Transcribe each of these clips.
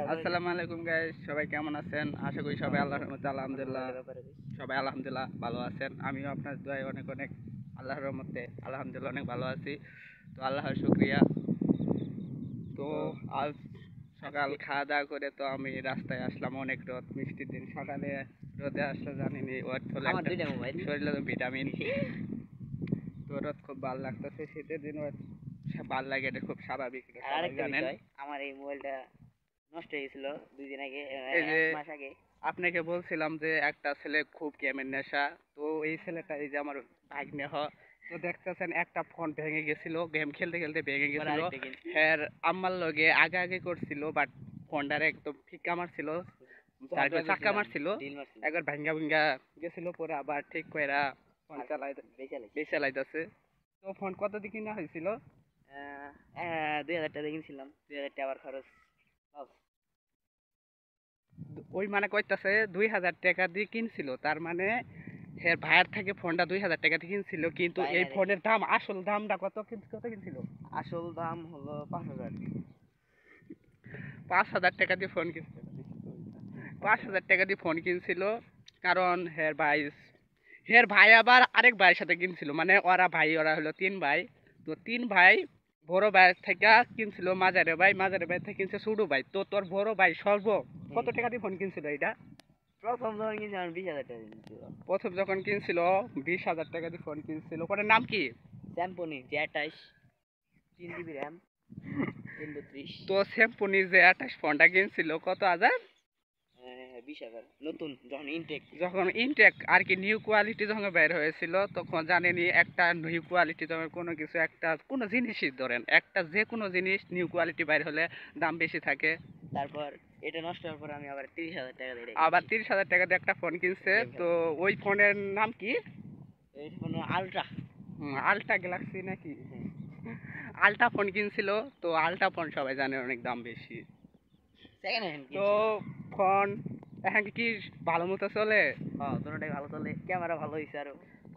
আসসালামু আলাইকুম গাইস, সবাই কেমন আছেন? আশা করি সবাই আল্লাহর রহমতে আলহামদুলিল্লাহ ভালো আছেন। আমিও আপনার দোয়ায় অনেক অনেক আল্লাহর রহমতে আলহামদুলিল্লাহ অনেক ভালো আছি। তো আল্লাহর শুকরিয়া। তো আজ সকাল খাওয়া দাওয়া করে তো আমি রাস্তায় আসলাম। অনেক রোদ, মিষ্টির দিন, সকালে রোদে আসলে জানিনি শরীরে ভিটামিন। তো রোদ খুব ভালো লাগতেছে, শীতের দিন ভালো লাগে, এটা খুব স্বাভাবিক। আমার এই মোবাইলটা নষ্ট হয়ে গেছিল 2 দিন আগে, এই যে 1 মাস আগে। আপনাকে বলছিলাম যে একটা ছেলে খুব গেমের নেশা। তো এই ছেলেটা, এই যে আমার ভাগ্নে তো দেখতেছেন একটা ফোন ভেঙে গেছিল, গেম খেলতে খেলতে ভেঙে গেছিল। হ্যাঁ, আম্মার লগে আগে আগে করছিল, বাট ফোনটারে একদম ফিক্কা মারছিল, তারপর চাক্কা মারছিল, একবার ভাঙ্গা ভাঙ্গা গেছিল, পরে আবার ঠিক কইরা ফোন চালাইতেছে। তো ফোন কত দিয়ে কিনা হয়েছিল? 2000 টাকা কিনছিলাম, 2000 টাকা আবার খরচ। ওই মানে কইতাছে 2000 টাকা দিয়ে কিনছিল, তার মানে হ্যাঁ ভাইয়ের থেকে ফোনটা 2000 টাকা দিয়ে কিনছিল, কিন্তু এই ফোনের দাম, আসল দামটা কত কত কিনছিল? আসল দাম হলো 5000। 5000 টাকা দিয়ে ফোন কিনছিল, 5000 টাকা দিয়ে ফোন কিনছিল। কারণ হের ভাই আবার আরেক ভাইয়ের সাথে কিনছিল, মানে ওরা হলো 3 ভাই। তো 3 ভাই, বড় ভাই থেকে কিনছিল মাঝারে ভাই থেকে কিনছে ছোট ভাই। তো তোর বড় ভাই কত টাকা দিয়ে ফোন কিনছিল এটা? প্রথম যখন কিনছিলাম 20000 টাকা কিনছিল। প্রথম যখন কিনছিল 20,000 টাকা দিয়ে ফোন কিনছিল। ফোনের নাম কি? Samsung Z28, 3 GB RAM, 332। তো স্যামসং Z28 ফোনটা কিনছিল কত হাজার? 20,000 নতুন, যখন ইনটেক আর কি নিউ কোয়ালিটি যখন বের হয়েছিল, তখন জানেনি একটা নিউ কোয়ালিটি যখন কোনো কিছু, একটা কোনো জিনিসই ধরেন, একটা যে কোনো জিনিস নিউ কোয়ালিটি বের হলে দাম বেশি থাকে। তারপর এটা নষ্ট হওয়ার পর আমি আবার 30,000 টাকা দিয়ে আবার 30,000 টাকা দিয়ে একটা ফোন কিনছে। তো ওই ফোনের নাম কি? এই ফোন আলট্রা। আলট্রা গ্যালাক্সি নাকি? আলট্রা ফোন কিনছিল। তো আলট্রা ফোন সবাই জানে অনেক দাম বেশি। তো ফোন এখন কি ভালো মতো চলে? হ্যাঁ, দুটোটাই ভালো চলে। ক্যামেরা ভালো হয়েছে আরো।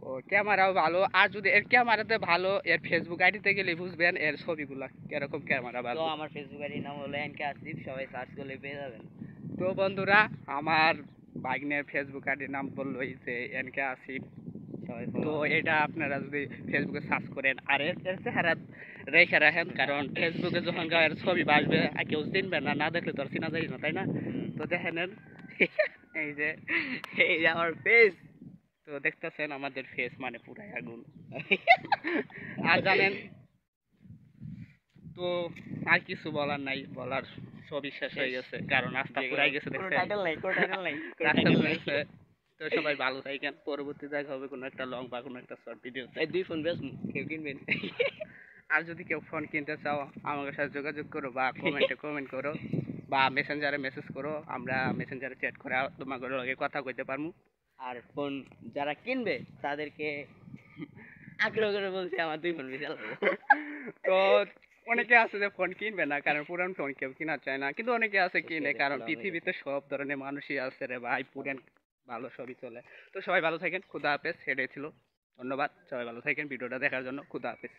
ও, ক্যামেরাও ভালো। আর যদি এর ক্যামেরাতে ভালো, এর ফেসবুক আইডিতে গেলে বুঝবেন এর ছবিগুলা কিরকম ক্যামেরা ভালো। তো আমার ফেসবুক আইডির নাম হলো এনকে আসিফ, সবাই সার্চ করলে পেয়ে যাবেন। তো বন্ধুরা, আমার ভাগ্নের ফেসবুক আইডির নাম বললো এই যে এনকে আসিফ। তো এটা আপনারা যদি ফেসবুকে সার্চ করেন আর এর চেহারা রেখে রাখেন, কারণ ফেসবুকে যখন গায়ের ছবি বাসবে আর কেউ চিনবে না, না দেখলে তো আর চিনা যায় না, তাই না? তো দেখেন এই যে আমার ফেস। তো দেখতেছেন আমাদের ফেস মানে পুরাই আগুন। আর জানেন তো, আর কিছু বলার নাই, বলার সবই শেষ হয়ে গেছে, কারণ রাস্তা পুরাই গেছে, তো সবাই ভালো থাকেন। পরবর্তী দেখা হবে কোনো একটা লং বা কোনো একটা শর্ট ভিডিও। এই 2 ফোন বেশ কেউ কিনবেন। আর যদি কেউ ফোন কিনতে চাও, আমার সাথে যোগাযোগ করো, বা কমেন্ট করো, বা মেসেঞ্জারে মেসেজ করো। আমরা মেসেঞ্জারে চ্যাট করে তোমাদের লগে কথা কইতে পারবো। আর ফোন যারা কিনবে তাদেরকে আগ্রহ করে বলছি আমার 2 ফোন বেশি লাগবে। তো অনেকে আছে যে ফোন কিনবে না, কারণ পুরান ফোন কেউ কিনা চায় না, কিন্তু অনেকে আছে কিনে, কারণ পৃথিবীতে সব ধরনের মানুষই আছে রে ভাই, পুরান ভালো সবই চলে। তো সবাই ভালো থাকেন, খুদা হাফেজ। সেটাই ছিল, ধন্যবাদ। সবাই ভালো থাকেন, ভিডিওটা দেখার জন্য। খুদা হাফেজ।